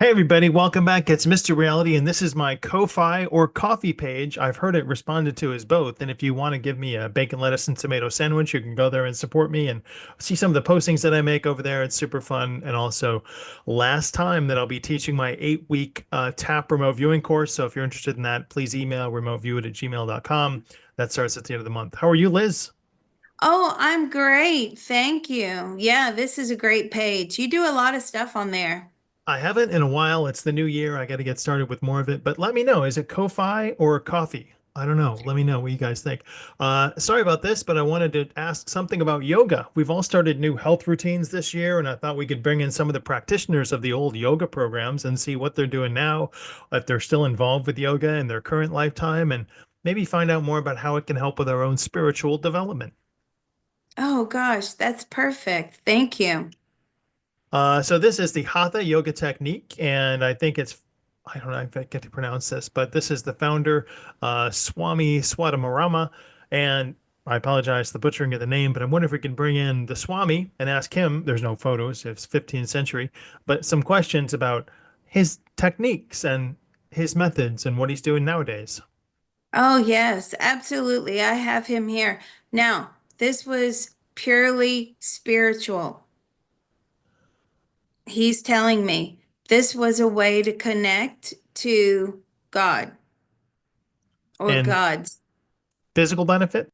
Hey everybody, welcome back. It's Mr. Reality, and this is my Ko-Fi or coffee page. I've heard it responded to as both. And if you want to give me a bacon, lettuce, and tomato sandwich, you can go there and support me and see some of the postings that I make over there. It's super fun. And also, last time that I'll be teaching my 8-week tap remote viewing course. So if you're interested in that, please email remoteview@gmail.com. That starts at the end of the month. How are you, Liz? Oh, I'm great. Thank you. Yeah, this is a great page. You do a lot of stuff on there. I haven't in a while. It's the new year. I got to get started with more of it. But let me know. Is it Ko-Fi or coffee? I don't know. Let me know what you guys think. Sorry about this, but I wanted to ask something about yoga. We've all started new health routines this year, and I thought we could bring in some of the practitioners of the old yoga programs and see what they're doing now, if they're still involved with yoga in their current lifetime, and maybe find out more about how it can help with our own spiritual development. Oh gosh, that's perfect. Thank you. So this is the Hatha yoga technique, and I think I don't know if I get to pronounce this, but this is the founder, Swami Swadamarama, and I apologize for the butchering of the name, but I wonder if we can bring in the Swami and ask him, there's no photos, it's 15th century, but some questions about his techniques and his methods and what he's doing nowadays. Oh yes, absolutely. I have him here. Now, this was purely spiritual. He's telling me this was a way to connect to God or And gods. physical benefit?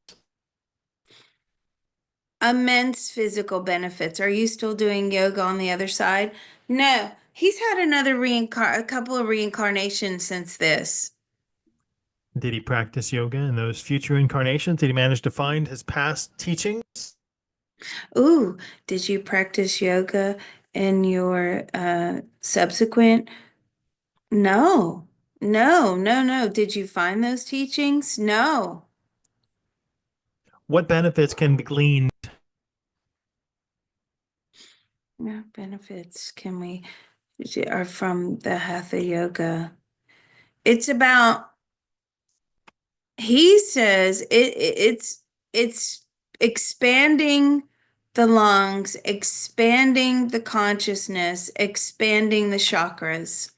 Immense physical benefits. Are you still doing yoga on the other side? No, he's had a couple of reincarnations since this. Did he practice yoga in those future incarnations? Did he manage to find his past teachings? Ooh, did you practice yoga in your subsequent? No, no. Did you find those teachings? No. What benefits can be gleaned? No benefits can we are from the Hatha yoga. It's about, he says it's expanding the lungs, expanding the consciousness, expanding the chakras.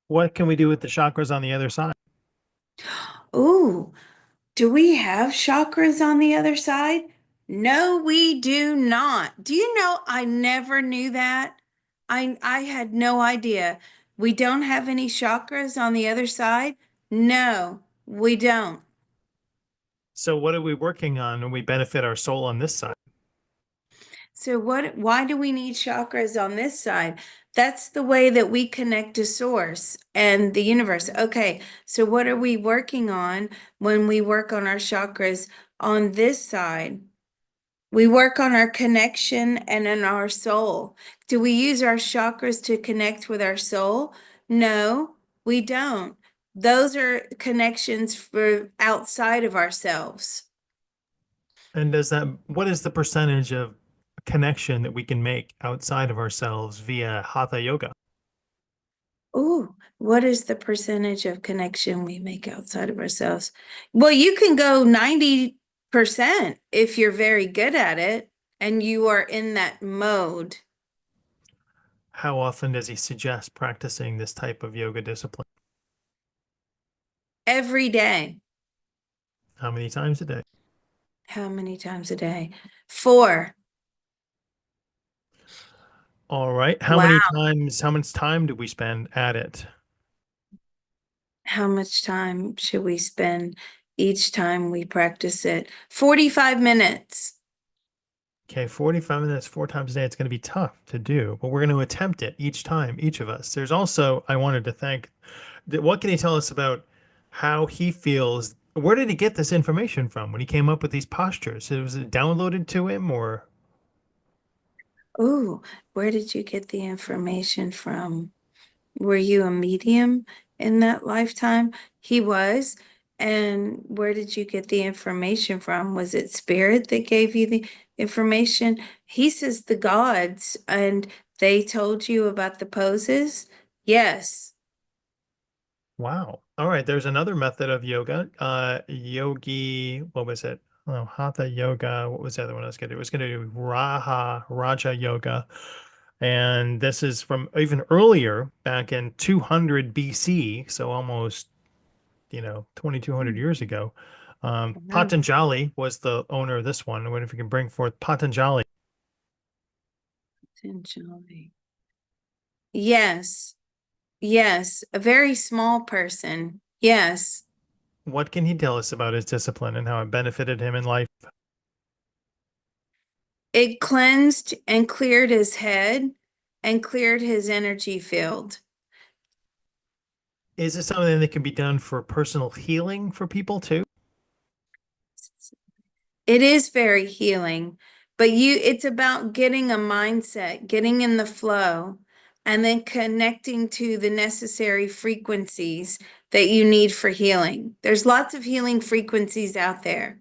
What can we do with the chakras on the other side? Ooh, do we have chakras on the other side? No, we do not. Do you know I never knew that? I had no idea. We don't have any chakras on the other side? No, we don't. So what are we working on when we benefit our soul on this side? So why do we need chakras on this side? That's the way that we connect to source and the universe. Okay, so what are we working on when we work on our chakras on this side? We work on our connection and in our soul. Do we use our chakras to connect with our soul? No, we don't. Those are connections for outside of ourselves. And what is the percentage of connection that we can make outside of ourselves via Hatha yoga? Ooh, what is the percentage of connection we make outside of ourselves? Well, you can go 90% if you're very good at it and you are in that mode How often does he suggest practicing this type of yoga discipline? every day. How many times a day? How many times a day? Four. All right. Wow. How much time do we spend at it? How much time should we spend each time we practice it? 45 minutes. Okay, 45 minutes, 4 times a day. It's going to be tough to do, but we're going to attempt it each time, each of us. There's also, I wanted to thank, what can he tell us about how he feels? Where did he get this information from when he came up with these postures? Was it downloaded to him or Ooh, where did you get the information from? Were you a medium in that lifetime? He was. And where did you get the information from? Was it spirit that gave you the information? He says the gods, and they told you about the poses? Yes. wow. All right, there's another method of yoga. Yogi, what was it? Oh, Hatha yoga. What was the other one I was going to do? I was going to do Raja yoga. And this is from even earlier, back in 200 BC, so almost, 2,200 years ago. Wow. Patanjali was the owner of this one. I wonder if you can bring forth Patanjali. Potentially. Yes. Yes. A very small person. Yes. What can he tell us about his discipline and how it benefited him in life? It cleansed and cleared his head and cleared his energy field. Is this something that can be done for personal healing for people too? It is very healing, but it's about getting a mindset, getting in the flow, and then connecting to the necessary frequencies that you need for healing. There's lots of healing frequencies out there.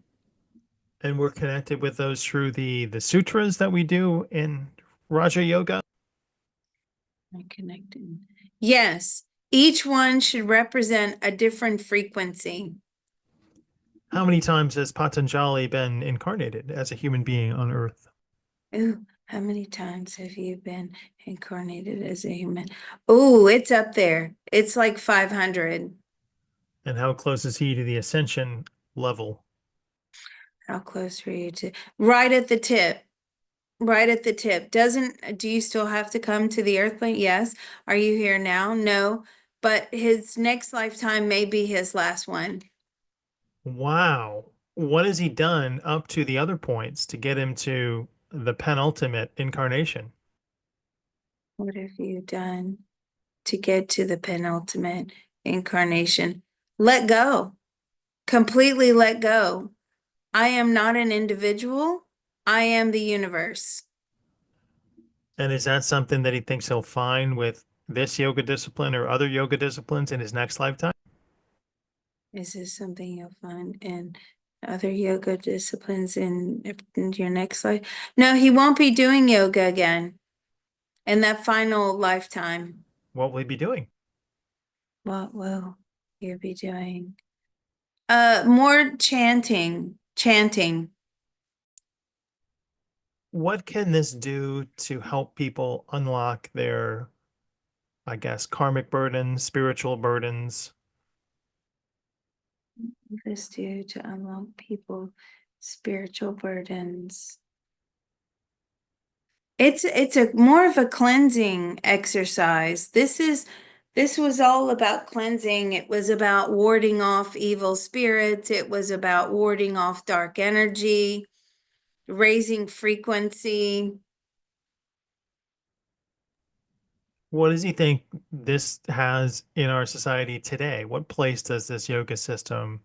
And we're connected with those through the sutras that we do in Raja Yoga. I'm connecting. Yes, each one should represent a different frequency. How many times has Patanjali been incarnated as a human being on Earth? Ooh, how many times have you been incarnated as a human? Oh, it's up there. It's like 500. And how close is he to the ascension level? How close were you to? Right at the tip. Right at the tip. Do you still have to come to the earth plane? Yes. Are you here now? No. But his next lifetime may be his last one. Wow. What has he done up to the other points to get him to the penultimate incarnation? What have you done to get to the penultimate incarnation? Let go. Completely let go. I am not an individual. I am the universe. And is that something that he thinks he'll find with this yoga discipline or other yoga disciplines in his next lifetime? Is this something you'll find in other yoga disciplines in your next life? No, he won't be doing yoga again in that final lifetime. What will he be doing? What will you be doing? More chanting, chanting. What can this do to help people unlock their, I guess, karmic burdens, spiritual burdens? This due to unlock people spiritual burdens. It's a more of a cleansing exercise. This was all about cleansing. It was about warding off evil spirits. It was about warding off dark energy, raising frequency. What does he think this has in our society today? What place does this yoga system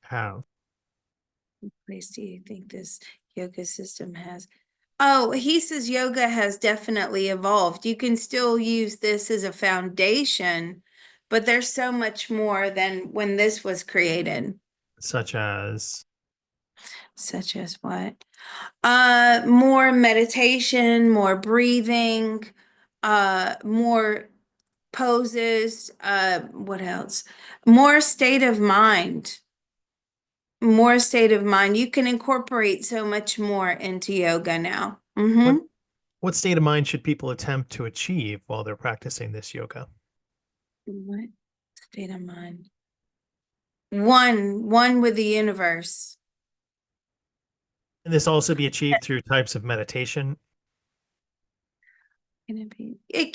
have? Place do you think this yoga system has? Oh, he says yoga has definitely evolved. You can still use this as a foundation, but there's so much more than when this was created. Such as, Such as what? More meditation, more breathing, more poses, what else? More state of mind. More state of mind. You can incorporate so much more into yoga now. what what state of mind should people attempt to achieve while they're practicing this yoga? What state of mind? One with the universe. Can this also be achieved through types of meditation? Can it be? It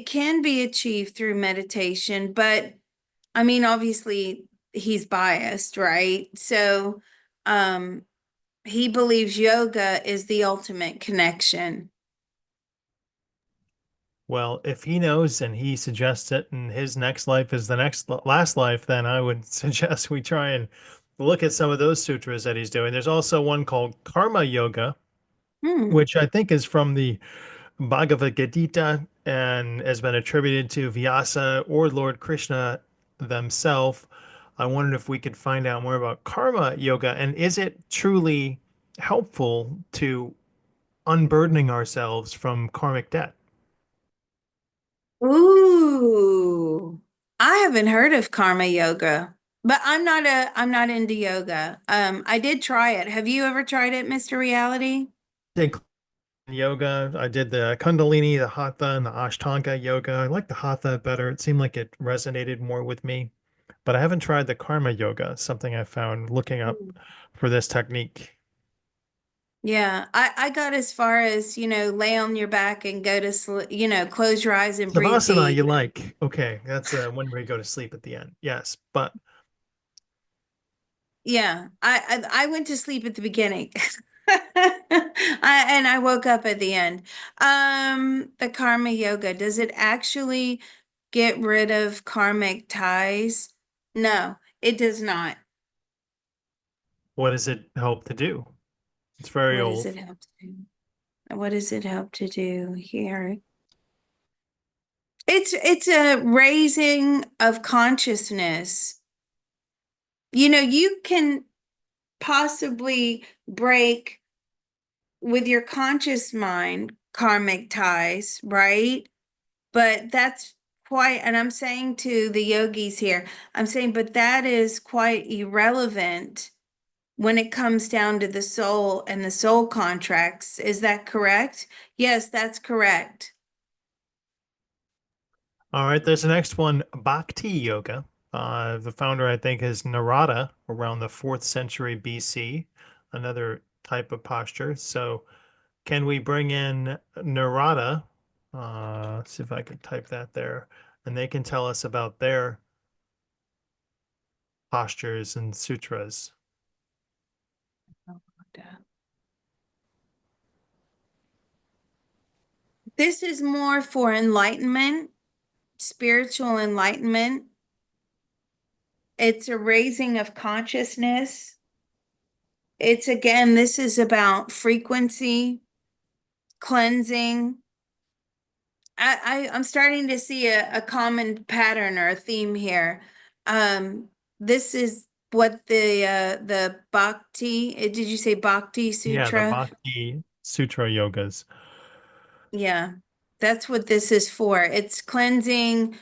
can be achieved through meditation, but I mean, obviously he's biased, right? So, um, he believes yoga is the ultimate connection. Well, if he knows and he suggests it and his next life is the next last life, then I would suggest we try and look at some of those sutras that he's doing. There's also one called Karma Yoga, Hmm. which I think is from the Bhagavad Gita and has been attributed to Vyasa or Lord Krishna themselves. I wondered if we could find out more about Karma Yoga and is it truly helpful to unburdening ourselves from karmic debt? Ooh, I haven't heard of karma yoga, but I'm not into yoga. I did try it. Have you ever tried it, Mr. Reality? yoga. I did the Kundalini, the Hatha, and the Ashtanga yoga. I like the Hatha better. It seemed like it resonated more with me. But I haven't tried the Karma yoga, something I found looking up Mm. for this technique. Yeah, I got as far as, lay on your back and go to sleep, close your eyes and breathe Savasana, deep. you like. Okay, that's one where you go to sleep at the end. Yes, but Yeah, I went to sleep at the beginning. And I woke up at the end. The karma yoga, does it actually get rid of karmic ties? No, it does not. what does it help to do? It's very What does old. it help to do? What does it help to do here? It's a raising of consciousness. You can possibly break with your conscious mind karmic ties, right? But that's quite, and I'm saying to the yogis here, I'm saying, but that is quite irrelevant when it comes down to the soul and the soul contracts. Is that correct? Yes, that's correct. All right, there's the next one, Bhakti yoga. The founder, I think, is Narada around the 4th century BC, another type of posture. So, can we bring in Narada? See if I can type that there, and they can tell us about their postures and sutras. This is more for enlightenment, spiritual enlightenment. It's a raising of consciousness. It's again, this is about frequency, cleansing. I'm starting to see a common pattern or a theme here. This is what the Bhakti, did you say Bhakti Yeah, the Sutra? Bhakti Sutra yogas. Yeah, that's what this is for. It's cleansing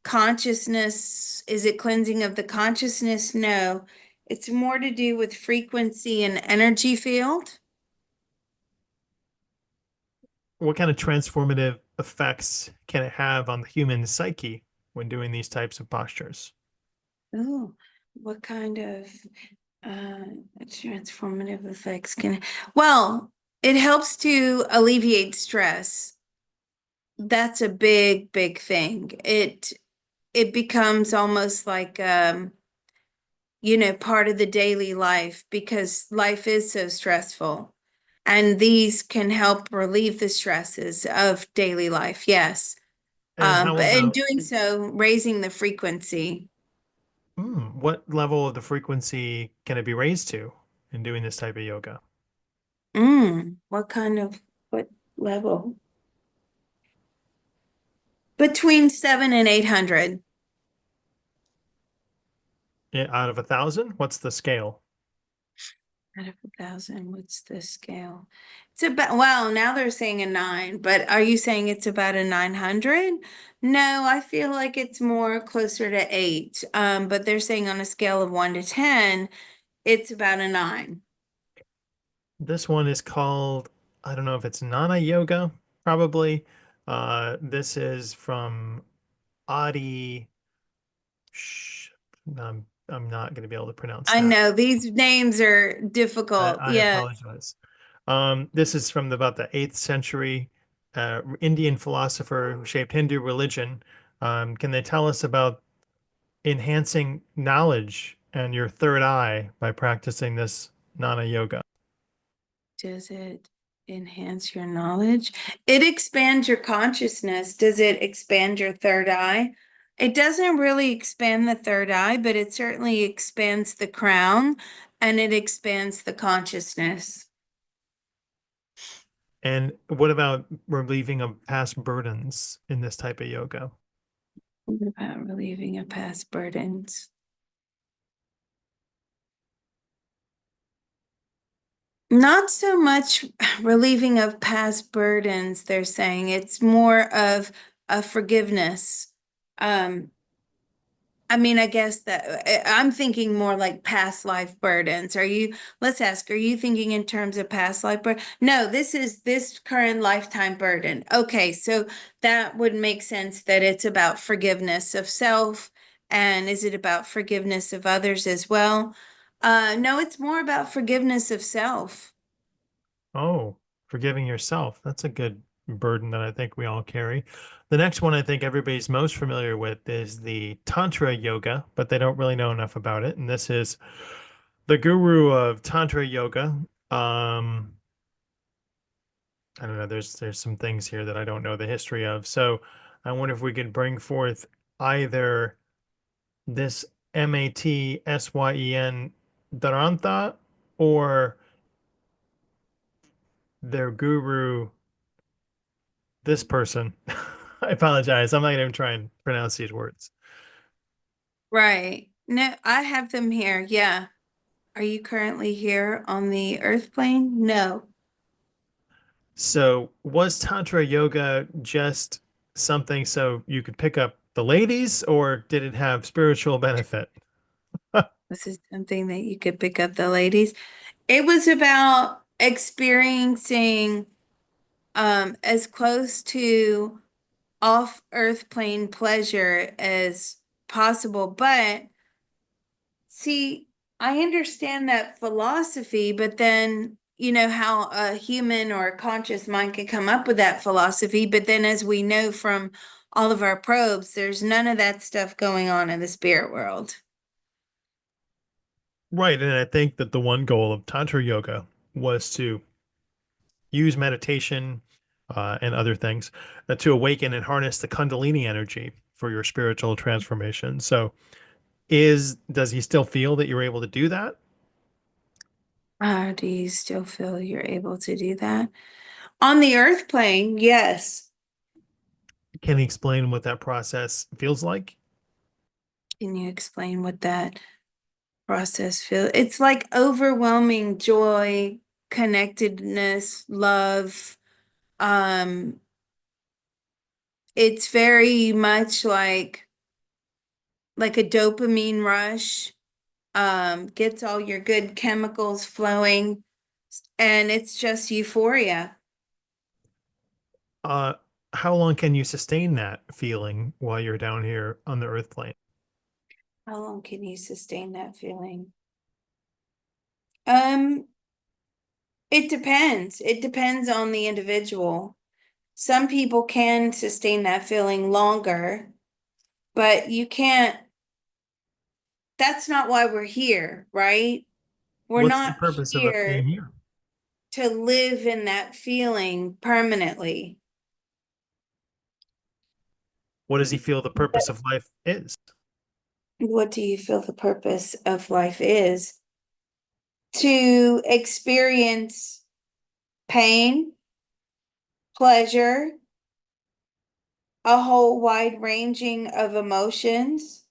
consciousness. Is it cleansing of the consciousness? No. It's more to do with frequency and energy field. What kind of transformative effects can it have on the human psyche when doing these types of postures? Oh, what kind of uh transformative effects can well, it helps to alleviate stress. That's a big, big thing. It becomes almost like part of the daily life because life is so stressful. And these can help relieve the stresses of daily life. Yes. And how But in about doing so, raising the frequency. what level of the frequency can it be raised to in doing this type of yoga? What level? Between 7 and 800. Out of 1,000? What's the scale? Out of 1,000, what's the scale? It's about, well, now they're saying a 9, but are you saying it's about a 900? No, I feel like it's more closer to 8. But they're saying on a scale of 1 to 10, it's about a 9. This one is called, I don't know if it's Nana Yoga, probably. This is from Adi. Sh- I'm not going to be able to pronounce I that. know these names are difficult. I Yeah. apologize. This is from about the 8th century Indian philosopher who shaped Hindu religion. Can they tell us about enhancing knowledge and your third eye by practicing this Nana yoga? Does it enhance your knowledge? It expands your consciousness. Does it expand your third eye? It doesn't really expand the third eye, but it certainly expands the crown and it expands the consciousness. And what about relieving of past burdens in this type of yoga? What about relieving of past burdens? Not so much relieving of past burdens, they're saying. It's more of a forgiveness. Um, I mean, I guess that I'm thinking more like past life burdens. Let's ask, are you thinking in terms of past life burden? No, this is this current lifetime burden. Okay, so that would make sense that it's about forgiveness of self. And is it about forgiveness of others as well? No, it's more about forgiveness of self. Oh, forgiving yourself. That's a good burden that I think we all carry. The next one I think everybody's most familiar with is the Tantra yoga, but they don't really know enough about it. And this is the guru of Tantra yoga. Um, I don't know, there's some things here that I don't know the history of. So I wonder if we could bring forth either this Matsyen Dharantha or their guru, this person. I apologize. I'm not even trying to pronounce these words. Right. No, I have them here. Yeah. Are you currently here on the earth plane? No. So, was Tantra yoga just something so you could pick up the ladies, or did it have spiritual benefit? This is something that you could pick up the ladies. It was about experiencing as close to off earth plane pleasure as possible. But see, I understand that philosophy, but then you know how a human or a conscious mind can come up with that philosophy. But then, as we know from all of our probes, there's none of that stuff going on in the spirit world. Right. And I think that the one goal of Tantra yoga was to use meditation and other things to awaken and harness the Kundalini energy for your spiritual transformation. So, does he still feel that you're able to do that? Do you still feel you're able to do that? On the earth plane, yes. Can he explain what that process feels like? Can you explain what that process feels? It's like overwhelming joy, connectedness, love. Um, it's very much like a dopamine rush. Gets all your good chemicals flowing, and it's just euphoria. Uh, how long can you sustain that feeling while you're down here on the earth plane? How long can you sustain that feeling? Um, it depends. It depends on the individual. Some people can sustain that feeling longer, but you can't. That's not why we're here, right? We're What's the not purpose of us being here here? to live in that feeling permanently. What does he feel the purpose of life is? What do you feel the purpose of life is? To experience pain, pleasure, a whole wide ranging of emotions,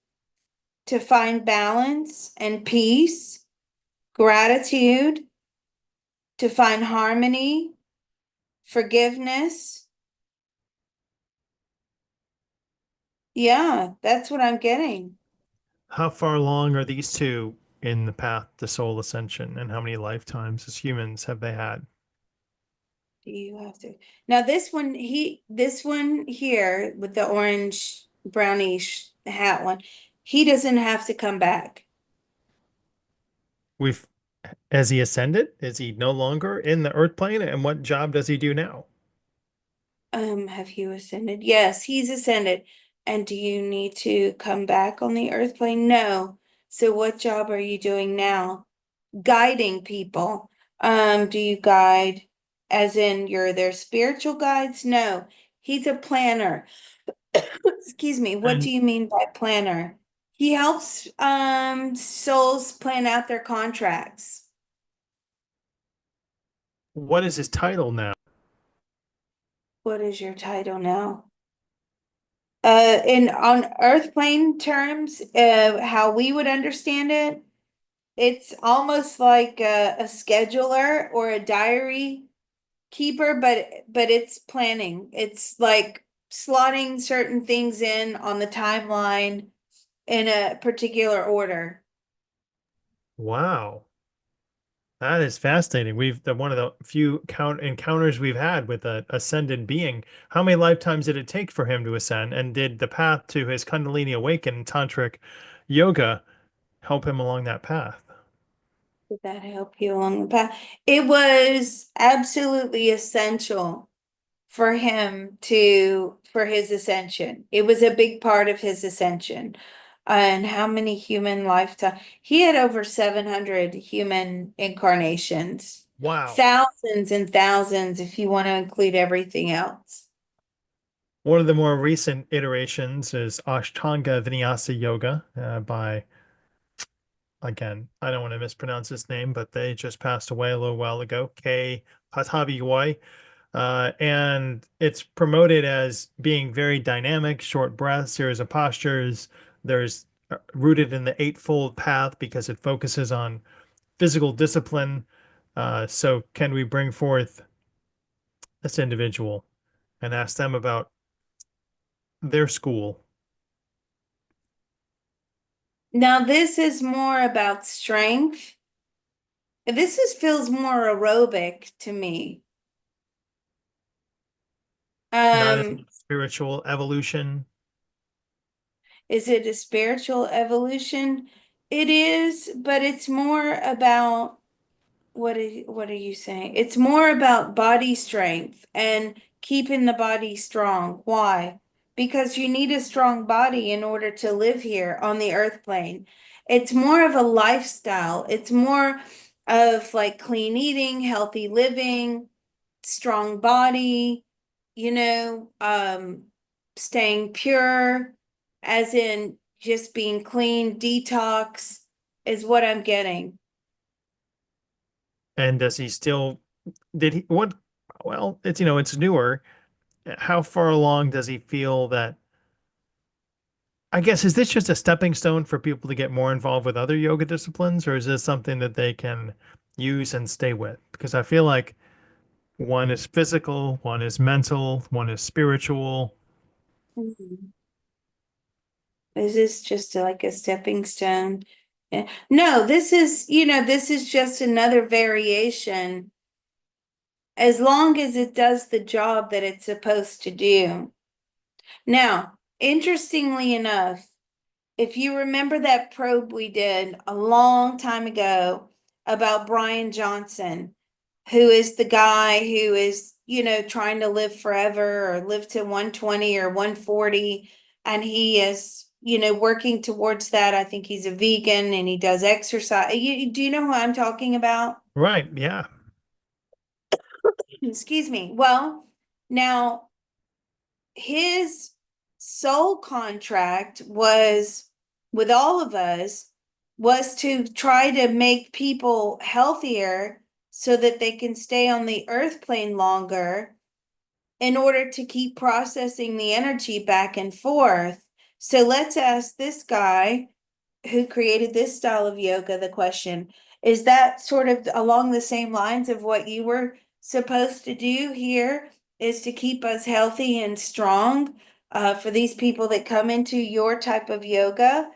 to find balance and peace, gratitude, to find harmony, forgiveness. Yeah, that's what I'm getting. How far along are these two in the path to soul ascension, and how many lifetimes as humans have they had? Do you have to? Now this one here with the orange brownish hat one, he doesn't have to come back. We've Has he ascended? Is he no longer in the earth plane? And what job does he do now? Have you ascended? Yes, he's ascended. And do you need to come back on the earth plane? No. So what job are you doing now? Guiding people. Do you guide as in you're their spiritual guides? No. He's a planner. Excuse me. What do And you mean by planner? He helps souls plan out their contracts. what is his title now? What is your title now? In on earth plane terms, how we would understand it, it's almost like a scheduler or a diary keeper, but it's planning. It's like slotting certain things in on the timeline, in a particular order. Wow. That is fascinating. We've the one of the few count encounters we've had with a ascended being. How many lifetimes did it take for him to ascend? And did the path to his Kundalini awaken tantric yoga help him along that path? Did that help you along the path? It was absolutely essential for him to for his ascension. It was a big part of his ascension. And how many human lifetime? He had over 700 human incarnations, Wow. thousands and thousands if you want to include everything else. One of the more recent iterations is Ashtanga Vinyasa Yoga by, again, I don't want to mispronounce his name, but they just passed away a little while ago, K. Patabi. And it's promoted as being very dynamic, short breaths, series of postures. There's rooted in the Eightfold Path because it focuses on physical discipline. So, can we bring forth this individual and ask them about their school? Now, this is more about strength. Feels more aerobic to me. Not as Um, spiritual evolution. is it a spiritual evolution? It is, but it's more about what are you saying? It's more about body strength and keeping the body strong. Why? Because you need a strong body in order to live here on the earth plane. It's more of a lifestyle. It's more of like clean eating, healthy living, strong body, you know, staying pure, as in just being clean, detox is what I'm getting. And does he still, did he, what, well, it's, you know, it's newer. How far along does he feel that? I guess, is this just a stepping stone for people to get more involved with other yoga disciplines, or is this something that they can use and stay with? Because I feel like one is physical, one is mental, one is spiritual. Mhm. Is this just like a stepping stone? No, this is just another variation as long as it does the job that it's supposed to do. Now, interestingly enough, if you remember that probe we did a long time ago about Brian Johnson, who is the guy who is, trying to live forever or live to 120 or 140, and he is, working towards that. I think he's a vegan and he does exercise. Do you know who I'm talking about? Right. Yeah. Excuse me. Well, now his soul contract was with all of us was to try to make people healthier so that they can stay on the earth plane longer in order to keep processing the energy back and forth. So let's ask this guy who created this style of yoga the question, is that sort of along the same lines of what you were supposed to do here, is to keep us healthy and strong for these people that come into your type of yoga?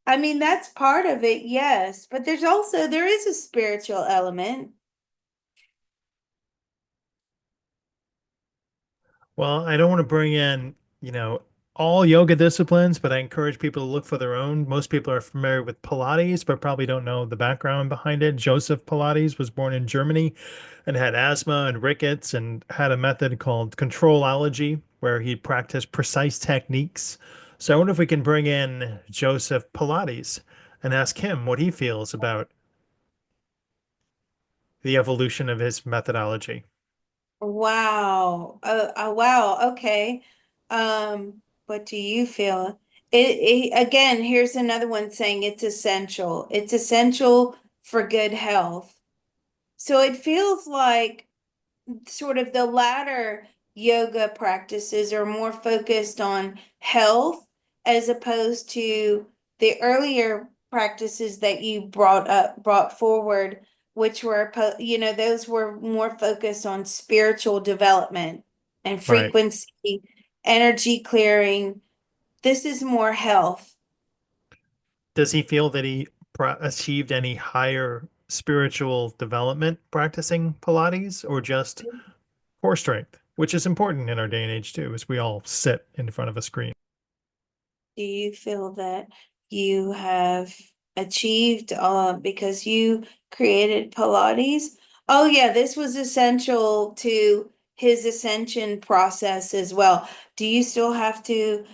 I mean, that's part of it, yes, but there is a spiritual element. Well, I don't want to bring in, you know, all yoga disciplines, but I encourage people to look for their own. Most people are familiar with Pilates, but probably don't know the background behind it. Joseph Pilates was born in Germany and had asthma and rickets and had a method called controlology, where he practiced precise techniques. So I wonder if we can bring in Joseph Pilates and ask him what he feels about the evolution of his methodology. Wow. Wow. Okay. What do you feel? Again, here's another one saying it's essential. It's essential for good health. So it feels like sort of the latter yoga practices are more focused on health as opposed to the earlier practices that you brought forward, which were, those were more focused on spiritual development and Right. frequency, energy clearing. This is more health. Does he feel that he achieved any higher spiritual development practicing Pilates or just core strength, which is important in our day and age too, as we all sit in front of a screen? Do you feel that you have achieved because you created Pilates? Oh, yeah, this was essential to his ascension process as well. Do you still have to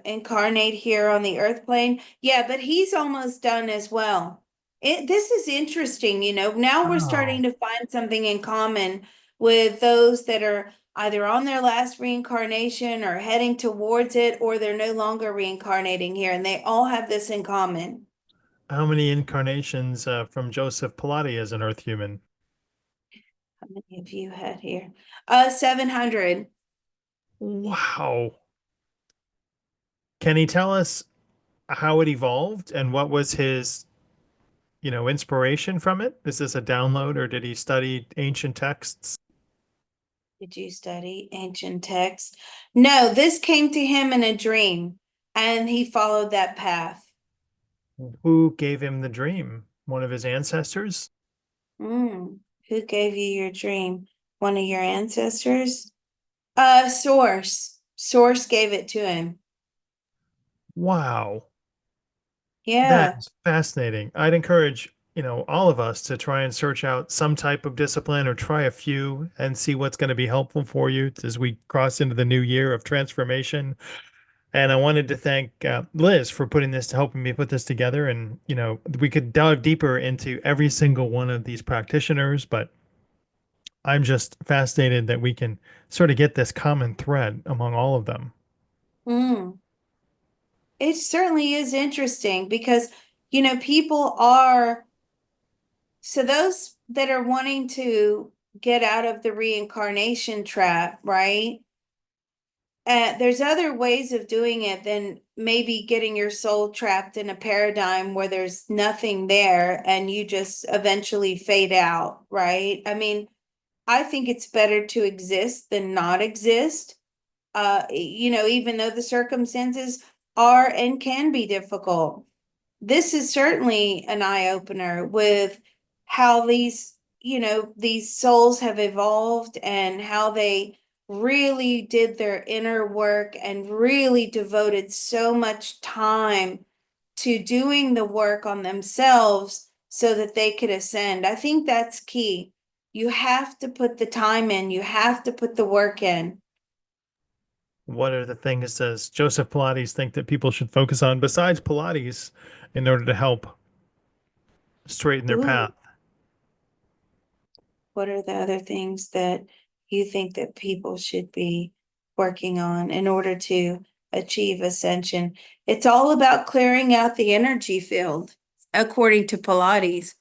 incarnate here on the earth plane? Yeah, but he's almost done as well. This is interesting, Now we're Oh, starting to find something in common with those that are either on their last reincarnation or heading towards it, or they're no longer reincarnating here. And they all have this in common. how many incarnations from Joseph Pilates as an Earth human? How many of you had here? 700. Wow. Can he tell us how it evolved and what was his, inspiration from it? Is this a download or did he study ancient texts? Did you study ancient texts? No, this came to him in a dream, and he followed that path. Who gave him the dream? One of his ancestors? Mm. Who gave you your dream? One of your ancestors? Source. Source gave it to him. Wow. That Yeah. is fascinating. I'd encourage, all of us to try and search out some type of discipline or try a few and see what's going to be helpful for you as we cross into the new year of transformation. And I wanted to thank Liz for putting this, helping me put this together. And, we could dive deeper into every single one of these practitioners, but I'm just fascinated that we can sort of get this common thread among all of them. Mm. It certainly is interesting because, people are, so those that are wanting to get out of the reincarnation trap, right? There's other ways of doing it than maybe getting your soul trapped in a paradigm where there's nothing there and you just eventually fade out, right? I mean, I think it's better to exist than not exist. Even though the circumstances are and can be difficult. This is certainly an eye opener with how these souls have evolved and how they really did their inner work and really devoted so much time to doing the work on themselves so that they could ascend. I think that's key. You have to put the time in, you have to put the work in. What are the things does Joseph Pilates think that people should focus on besides Pilates in order to help straighten their Ooh, path? what are the other things that you think that people should be working on in order to achieve ascension? It's all about clearing out the energy field, according to Pilates.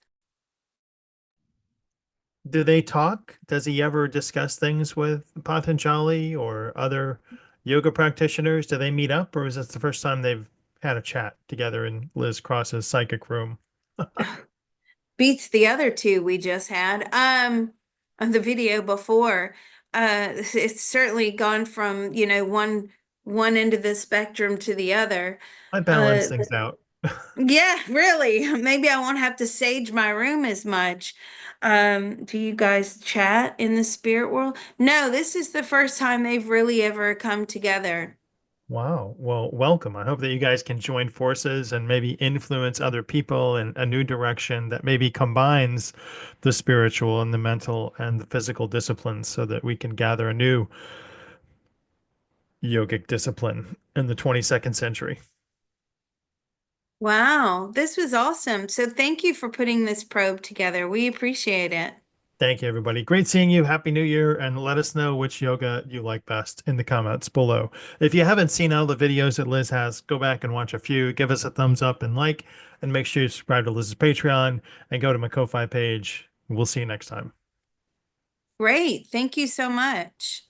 Do they talk? Does he ever discuss things with Patanjali or other yoga practitioners? Do they meet up, or is this the first time they've had a chat together in Liz Cross's psychic room? Beats the other two we just had. On the video before. It's certainly gone from, one end of the spectrum to the other. I balance Uh, things out. Yeah, really. Maybe I won't have to sage my room as much. Do you guys chat in the spirit world? No, this is the first time they've really ever come together. Wow. Well, welcome. I hope that you guys can join forces and maybe influence other people in a new direction that maybe combines the spiritual and the mental and the physical disciplines so that we can gather a new yogic discipline in the 22nd century. Wow, this was awesome. So thank you for putting this probe together. We appreciate it. Thank you, everybody. Great seeing you. Happy New Year. And let us know which yoga you like best in the comments below. If you haven't seen all the videos that Liz has, go back and watch a few. Give us a thumbs up and like, and make sure you subscribe to Liz's Patreon and go to my Ko-Fi page. We'll see you next time. Great. Thank you so much.